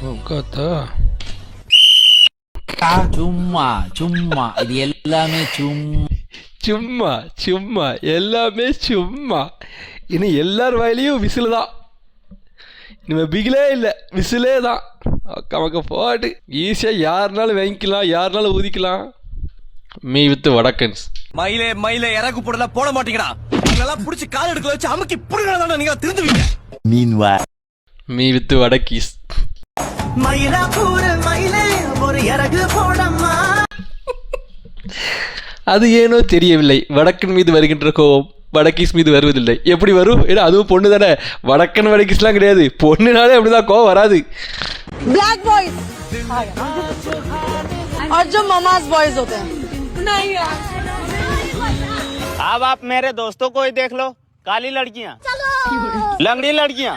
உட்காத்தா சும்மா சும்மா இது எல்லாமே சும்மா சும்மா சும்மா எல்லாமே சும்மா. இனி எல்லார் வாயிலையும் விசில் தான். இனிமேல் பிகிலே இல்லை, விசிலே தான். அக்க போட்டு ஈஸியாக யாருனாலும் வாங்கிக்கலாம், யாருனாலும் ஊதிக்கலாம். Me with வடக்கன்ஸ். மயிலே மயிலே இறக்கு போடலாம் போட மாட்டீங்கடா. இதெல்லாம் புடிச்சு கால் எடுக்கல வச்சு அமுக்கி புடுங்கறதானே நீங்க திருந்துவீங்க. மீ வித் வடக்கீஸ். மயிலாப்பூர் மயிலே ஒரு இறகு போடம்மா. அது ஏனோ தெரியவில்லை, வடக்கன் மீது வருகின்ற கோபம் வடக்கீஸ் மீது வருவதில்லை. எப்படி வரும்? ஏன்னா அதுவும் பொண்ணு தானே. வடக்கன் வடக்கீஸ்லாம் கிடையாது, பொண்ணுனாலே அப்படிதான் கோவம் வராது. ब्लैक बॉयज और जो ममाज बॉयज होते हैं नहीं यार. अब आप मेरे दोस्तों को ही देख लो, काली लड़कियां, लंगड़ी लड़कियां.